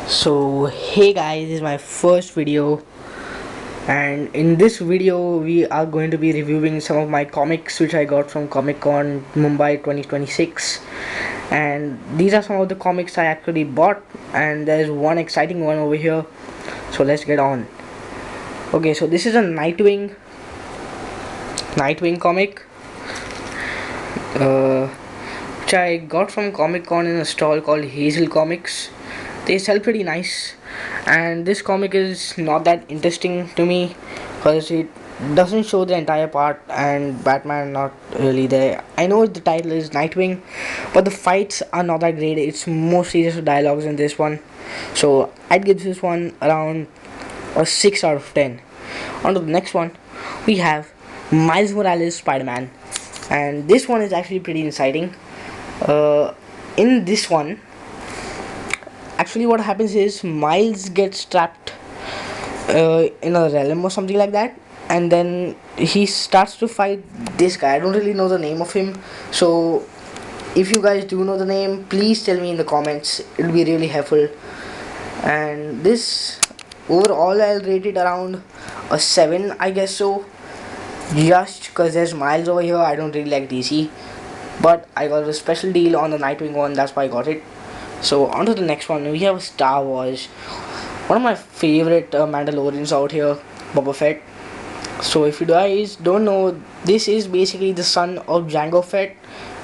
So hey guys, this is my first video, and in this video we are going to be reviewing some of my comics which I got from Comic Con Mumbai 2026. And these are some of the comics I actually bought, and there's one exciting one over here, so let's get on. Okay, so this is a Nightwing comic, uh, which I got from Comic Con in a stall called Hazel Comics. They sell pretty nice, and this comic is not that interesting to me because it doesn't show the entire part, and Batman not really there. I know the title is Nightwing, but the fights are not that great. It's mostly just dialogues in this one, so I'd give this one around a 6 out of 10. On to the next one, we have Miles Morales Spider-Man, and this one is actually pretty exciting. In this one, actually what happens is Miles gets trapped in a realm or something like that, and then he starts to fight this guy. I don't really know the name of him, so if you guys do know the name, please tell me in the comments. It'll be really helpful. And this, overall I'll rate it around a 7, I guess so, just because there's Miles over here. I don't really like DC, but I got a special deal on the Nightwing one, that's why I got it. So on to the next one, we have Star Wars. One of my favorite Mandalorians out here, Boba Fett. So if you guys don't know, this is basically the son of Jango Fett,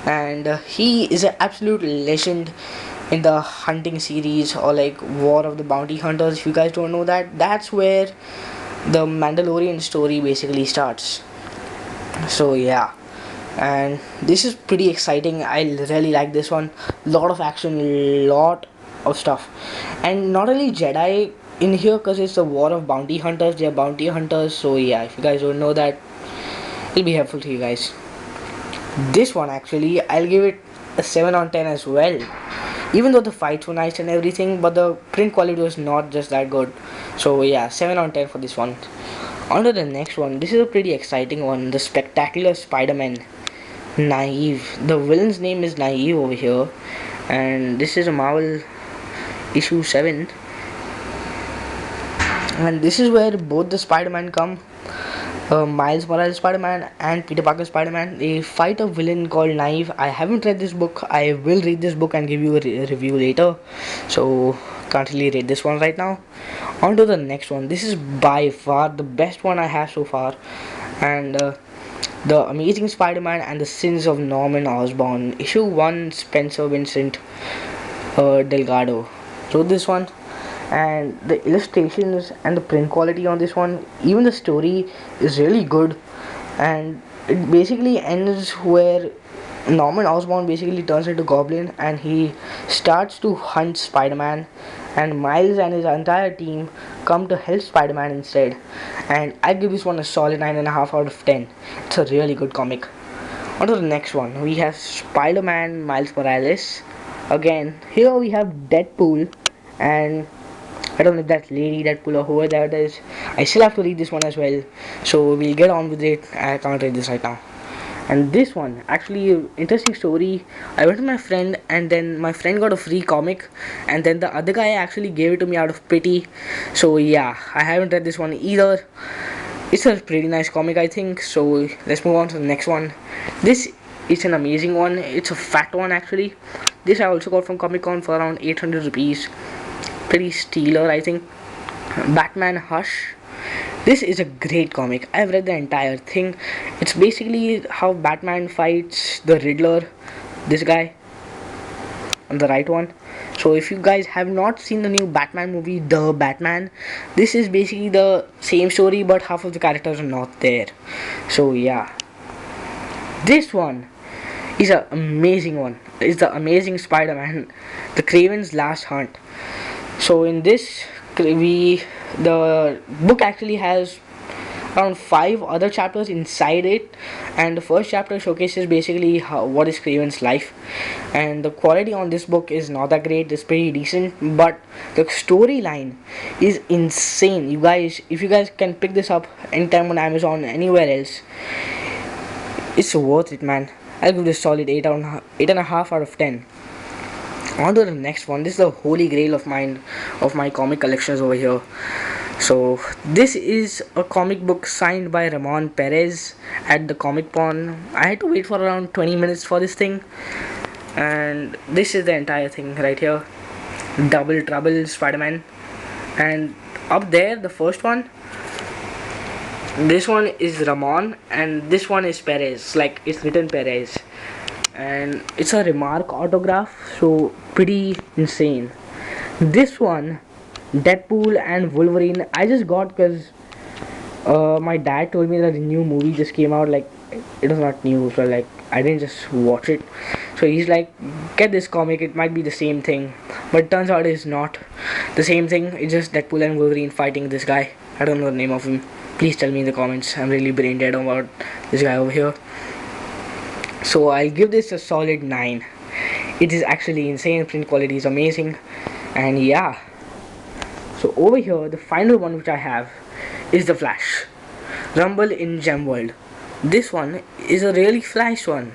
and he is an absolute legend in the hunting series, or like War of the Bounty Hunters. If you guys don't know that, that's where the Mandalorian story basically starts. So yeah, and this is pretty exciting. I really like this one. Lot of action, lot of stuff, and not only Jedi in here because it's the War of Bounty Hunters. They're bounty hunters, so yeah, if you guys don't know that, it'll be helpful to you guys. This one actually, I'll give it a 7 on 10 as well, even though the fights were nice and everything, but the print quality was not just that good. So yeah, 7 on 10 for this one. On to the next one. This is a pretty exciting one, the Spectacular Spider-Man Naive. The villain's name is Naive over here, and this is a Marvel issue 7, and this is where both the Spider-Man come. Miles Morales Spider-Man and Peter Parker Spider-Man, they fight a villain called Naive. I haven't read this book. I will read this book and give you a review later, so can't really read this one right now. On to the next one. This is by far the best one I have so far, and The Amazing Spider-Man and the Sins of Norman Osborn, issue 1. Spencer Vincent Delgado wrote this one, and the illustrations and the print quality on this one, even the story is really good. And it basically ends where Norman Osborn basically turns into Goblin and he starts to hunt Spider-Man, and Miles and his entire team come to help Spider-Man instead. And I give this one a solid 9.5 out of 10. It's a really good comic. On to the next one, we have Spider-Man Miles Morales. Again, here we have Deadpool, and I don't know if that's Lady Deadpool or whoever that is. I still have to read this one as well, so we'll get on with it. I can't read this right now. And this one, actually, interesting story. I went to my friend, and then my friend got a free comic, and then the other guy actually gave it to me out of pity. So yeah, I haven't read this one either. It's a pretty nice comic, I think. So let's move on to the next one. This is an amazing one. It's a fat one actually. This I also got from Comic Con for around 800 rupees. Pretty stealer, I think. Batman Hush. This is a great comic. I've read the entire thing. It's basically how Batman fights the Riddler, this guy on the right one. So if you guys have not seen the new Batman movie, The Batman, this is basically the same story, but half of the characters are not there. So yeah, this one is an amazing one. It's the Amazing Spider-Man, the Kraven's Last Hunt. So in this, the book actually has around 5 other chapters inside it, and the first chapter showcases basically what is Kraven's life, and the quality on this book is not that great. It's pretty decent, but the storyline is insane. You guys, if you guys can pick this up anytime on Amazon, anywhere else, it's worth it, man. I'll give this solid 8.5 out of 10. On to the next one. This is the holy grail of mine, of my comic collections over here. So this is a comic book signed by Ramon Perez at the Comic Con. I had to wait for around 20 minutes for this thing, and this is the entire thing right here. Double Trouble Spider-Man, and up there the first one. This one is Ramon, and this one is Perez. Like, it's written Perez, and it's a Remark autograph, so pretty insane. This one, Deadpool and Wolverine, I just got because my dad told me that the new movie just came out. Like, it was not new, so like I didn't just watch it. So he's like, get this comic, it might be the same thing, but turns out it's not the same thing. It's just Deadpool and Wolverine fighting this guy. I don't know the name of him. Please tell me in the comments. I'm really brain dead about this guy over here. So I'll give this a solid 9. It is actually insane. Print quality is amazing, and yeah. So over here, the final one which I have is the Flash, Rumble in Gem World. This one is a really flash one.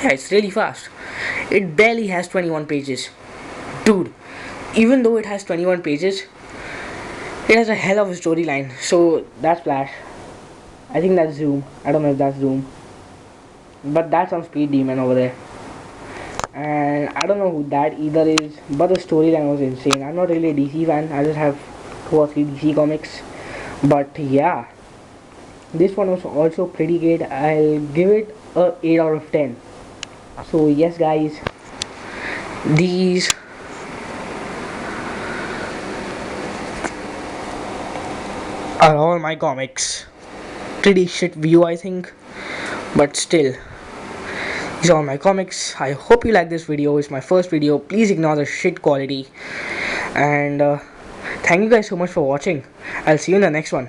Yeah, it's really fast. It barely has 21 pages. Dude, even though it has 21 pages, it has a hell of a storyline. So that's Flash. I think that's Zoom. I don't know if that's Zoom, but that's on Speed Demon over there. And I don't know who that either is, but the storyline was insane. I'm not really a DC fan. I just have 2 or 3 DC comics, but yeah, this one was also pretty great. I'll give it a 8 out of 10. So yes guys, these are all my comics. Pretty shit view I think, but still, these are all my comics. I hope you like this video. It's my first video. Please ignore the shit quality, and thank you guys so much for watching. I'll see you in the next one.